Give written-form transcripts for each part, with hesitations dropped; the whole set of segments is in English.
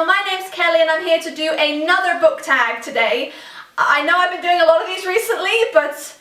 My name's Kelly and I'm here to do another book tag today. I know I've been doing a lot of these recently, but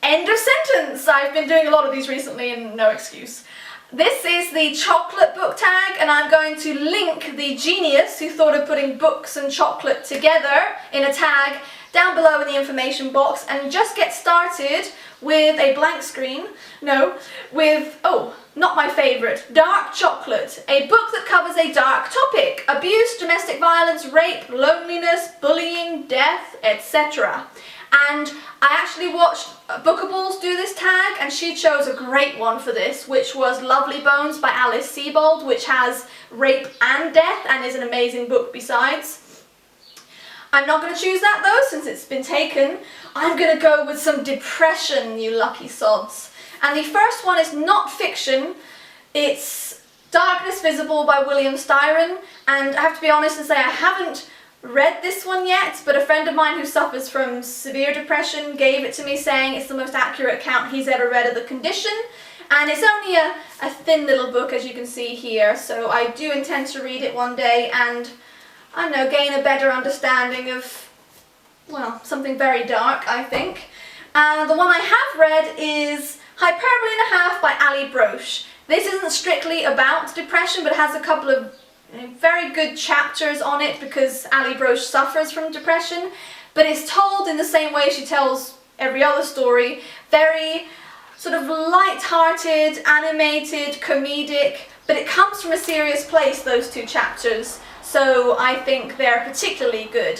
end of sentence. I've been doing a lot of these recently and no excuse. This is the chocolate book tag and I'm going to link the genius who thought of putting books and chocolate together in a tag down below in the information box, and just get started with a blank screen. Not my favourite, Dark Chocolate, a book that covers a dark topic: abuse, domestic violence, rape, loneliness, bullying, death, etc. And I actually watched Bookables do this tag and she chose a great one for this, which was Lovely Bones by Alice Sebold, which has rape and death and is an amazing book besides. I'm not going to choose that though, since it's been taken. I'm going to go with some depression, you lucky sods. And the first one is not fiction. It's Darkness Visible by William Styron. And I have to be honest and say I haven't read this one yet, but a friend of mine who suffers from severe depression gave it to me, saying it's the most accurate account he's ever read of the condition. And it's only a thin little book, as you can see here, so I do intend to read it one day and, I don't know, gain a better understanding of, well, something very dark, I think. The one I have read is Hyperbole and a Half by Ali Broche. This isn't strictly about depression, but it has a couple of very good chapters on it because Ali Broche suffers from depression, but it's told in the same way she tells every other story, very sort of light-hearted, animated, comedic, but it comes from a serious place, those two chapters, so I think they're particularly good.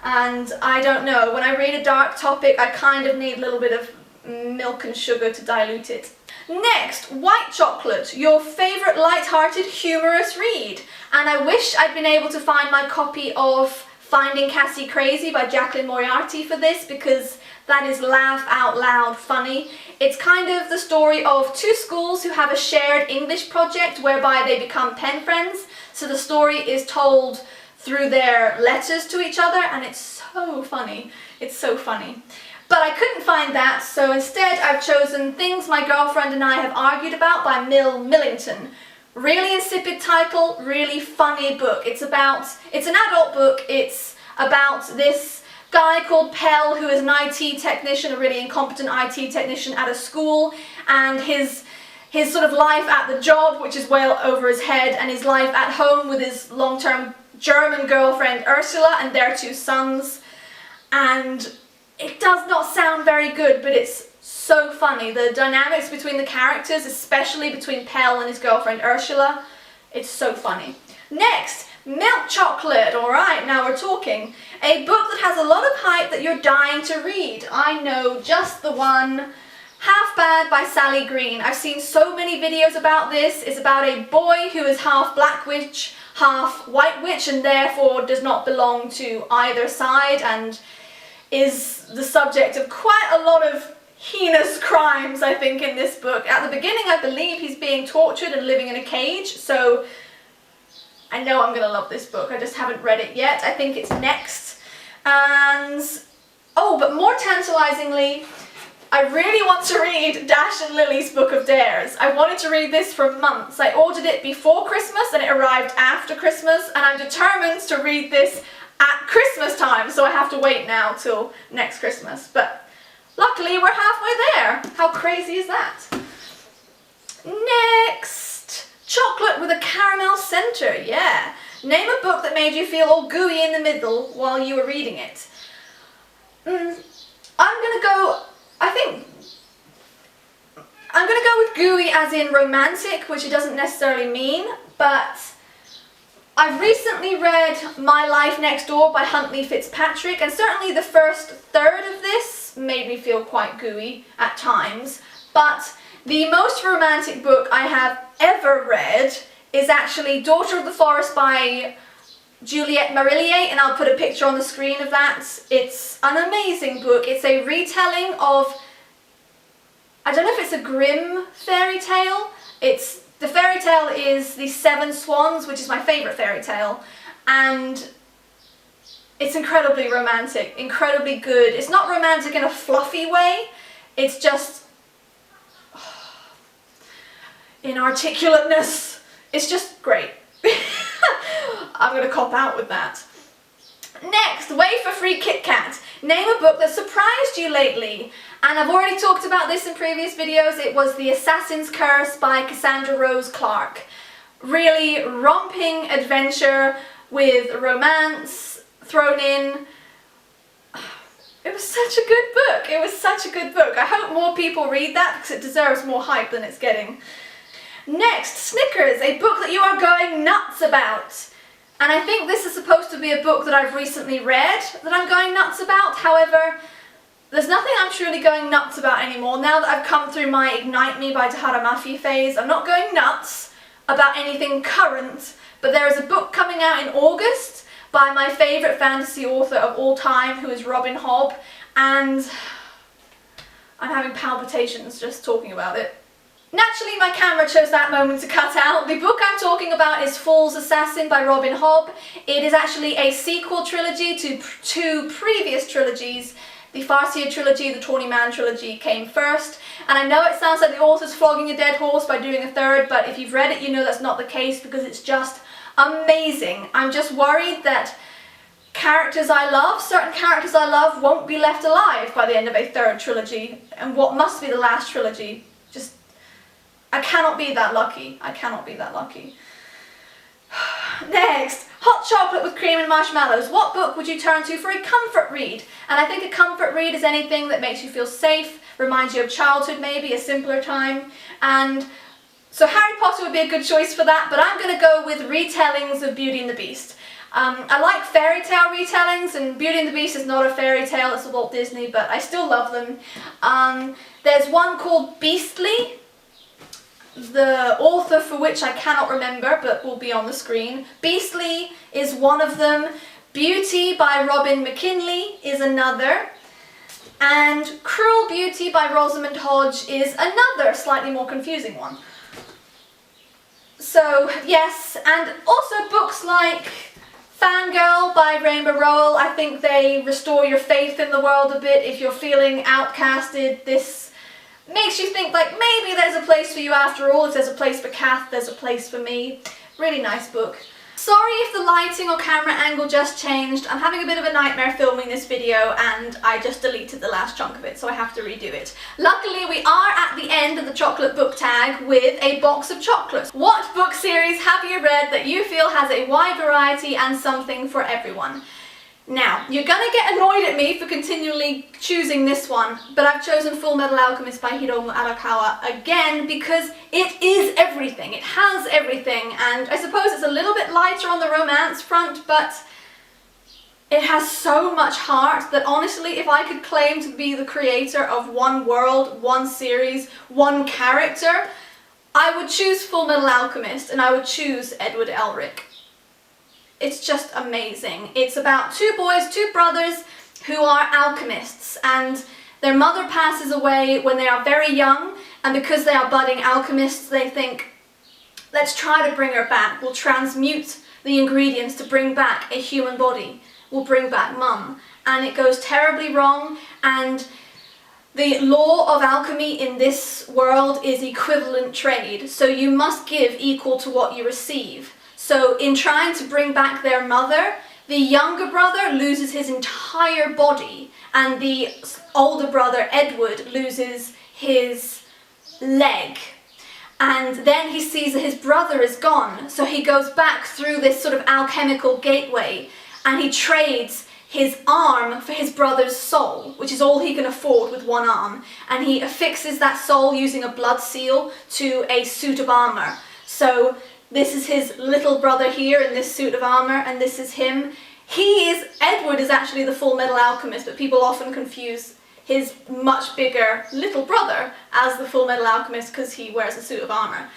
And I don't know, when I read a dark topic I kind of need a little bit of milk and sugar to dilute it. Next, White Chocolate, your favourite light-hearted, humorous read. And I wish I'd been able to find my copy of Finding Cassie Crazy by Jacqueline Moriarty for this, because that is laugh out loud funny. It's kind of the story of two schools who have a shared English project whereby they become pen friends. So the story is told through their letters to each other and it's so funny. It's so funny. But I couldn't find that, so instead I've chosen Things My Girlfriend and I Have Argued About by Mill Millington. Really insipid title, really funny book. It's an adult book. It's about this guy called Pell who is an IT technician, a really incompetent IT technician at a school, and his sort of life at the job, which is well over his head, and his life at home with his long-term German girlfriend Ursula and their two sons. And it does not sound very good, but it's so funny. The dynamics between the characters, especially between Pell and his girlfriend Ursula, it's so funny. Next, Milk Chocolate. Alright, now we're talking. A book that has a lot of hype that you're dying to read. I know just the one. Half Bad by Sally Green. I've seen so many videos about this. It's about a boy who is half Black Witch, half White Witch, and therefore does not belong to either side, and is the subject of quite a lot of heinous crimes, I think, in this book. At the beginning, I believe he's being tortured and living in a cage, so I know I'm going to love this book. I just haven't read it yet. I think it's next. And, oh, but more tantalisingly, I really want to read Dash and Lily's Book of Dares. I wanted to read this for months. I ordered it before Christmas and it arrived after Christmas, and I'm determined to read this at Christmas time, so I have to wait now till next Christmas. But luckily we're halfway there. How crazy is that? Next, Chocolate with a Caramel Centre. Yeah. Name a book that made you feel all gooey in the middle while you were reading it. I'm gonna go with gooey as in romantic, which it doesn't necessarily mean, but I've recently read My Life Next Door by Huntley Fitzpatrick, and certainly the first third of this made me feel quite gooey at times, but the most romantic book I have ever read is actually Daughter of the Forest by Juliette Marillier, and I'll put a picture on the screen of that. It's an amazing book. It's a retelling of, I don't know if it's a Grimm fairy tale. The fairy tale is The Seven Swans, which is my favourite fairy tale, and It's incredibly romantic, incredibly good. It's not romantic in a fluffy way, it's just inarticulateness. It's just great. I'm gonna cop out with that. Next, Wafer-free Kit-Kat. Name a book that surprised you lately. And I've already talked about this in previous videos. It was The Assassin's Curse by Cassandra Rose Clarke. Really romping adventure with romance thrown in. It was such a good book. It was such a good book. I hope more people read that because it deserves more hype than it's getting. Next, Snickers, a book that you are going nuts about. And I think this is supposed to be a book that I've recently read that I'm going nuts about. However, there's nothing I'm truly going nuts about anymore. Now that I've come through my Ignite Me by Tahara Mafi phase, I'm not going nuts about anything current, but there is a book coming out in August by my favourite fantasy author of all time, who is Robin Hobb, and I'm having palpitations just talking about it. Naturally, my camera chose that moment to cut out. The book I'm talking about is Fool's Assassin by Robin Hobb. It is actually a sequel trilogy to two previous trilogies. The Farseer trilogy, the Tawny Man trilogy came first. And I know it sounds like the author's flogging a dead horse by doing a third, but if you've read it, you know that's not the case because it's just amazing. I'm just worried that characters I love, certain characters I love, won't be left alive by the end of a third trilogy. And what must be the last trilogy, just, I cannot be that lucky. I cannot be that lucky. Next, hot chocolate with cream and marshmallows. What book would you turn to for a comfort read? And I think a comfort read is anything that makes you feel safe, reminds you of childhood maybe, a simpler time. And so Harry Potter would be a good choice for that, but I'm going to go with retellings of Beauty and the Beast. I like fairy tale retellings, and Beauty and the Beast is not a fairy tale, it's Walt Disney, but I still love them. There's one called Beastly, the author for which I cannot remember, but will be on the screen. Beastly is one of them. Beauty by Robin McKinley is another. And Cruel Beauty by Rosamund Hodge is another, slightly more confusing one. So, yes, and also books like Fangirl by Rainbow Rowell. I think they restore your faith in the world a bit. If you're feeling outcasted, this makes you think like maybe there's a place for you after all. If there's a place for Kath, there's a place for me. Really nice book. Sorry if the lighting or camera angle just changed. I'm having a bit of a nightmare filming this video and I just deleted the last chunk of it, so I have to redo it. Luckily, we are at the end of the chocolate book tag with a box of chocolates. What book series have you read that you feel has a wide variety and something for everyone? Now, you're gonna get annoyed at me for continually choosing this one, but I've chosen Full Metal Alchemist by Hiromu Arakawa again because it is everything. It has everything, and I suppose it's a little bit lighter on the romance front, but it has so much heart that honestly, if I could claim to be the creator of one world, one series, one character, I would choose Full Metal Alchemist and I would choose Edward Elric. It's just amazing. It's about two boys, two brothers who are alchemists, and their mother passes away when they are very young, and because they are budding alchemists, they think, let's try to bring her back. We'll transmute the ingredients to bring back a human body. We'll bring back Mum. And it goes terribly wrong, and the law of alchemy in this world is equivalent trade, so you must give equal to what you receive. So in trying to bring back their mother, the younger brother loses his entire body and the older brother, Edward, loses his leg. And then he sees that his brother is gone, so he goes back through this sort of alchemical gateway and he trades his arm for his brother's soul, which is all he can afford with one arm. And he affixes that soul using a blood seal to a suit of armour. So this is his little brother here in this suit of armour, and this is him. Edward is actually the Full Metal Alchemist, but people often confuse his much bigger little brother as the Full Metal Alchemist because he wears a suit of armour.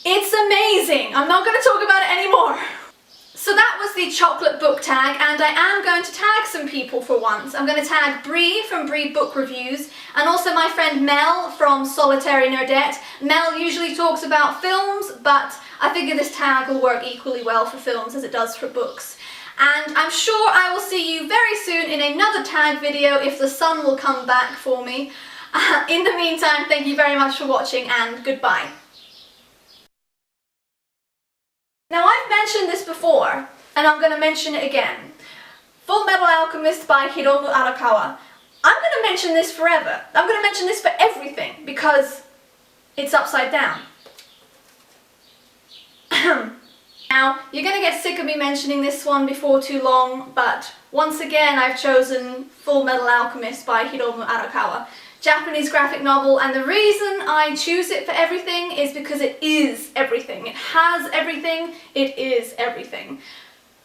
It's amazing! I'm not going to talk about it anymore! So that was the chocolate book tag, and I am going to tag some people for once. I'm going to tag Bree from Bree Book Reviews, and also my friend Mel from Solitary Nerdette. Mel usually talks about films, but I figure this tag will work equally well for films as it does for books. and I'm sure I will see you very soon in another tag video if the sun will come back for me. In the meantime, thank you very much for watching and goodbye. Now, I've mentioned this before, and I'm going to mention it again. Full Metal Alchemist by Hiromu Arakawa. I'm going to mention this forever. I'm going to mention this for everything because it's upside down. Now, you're going to get sick of me mentioning this one before too long, but once again I've chosen Full Metal Alchemist by Hiromu Arakawa. Japanese graphic novel, and the reason I choose it for everything is because it is everything. It has everything, it is everything.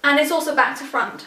And it's also back to front.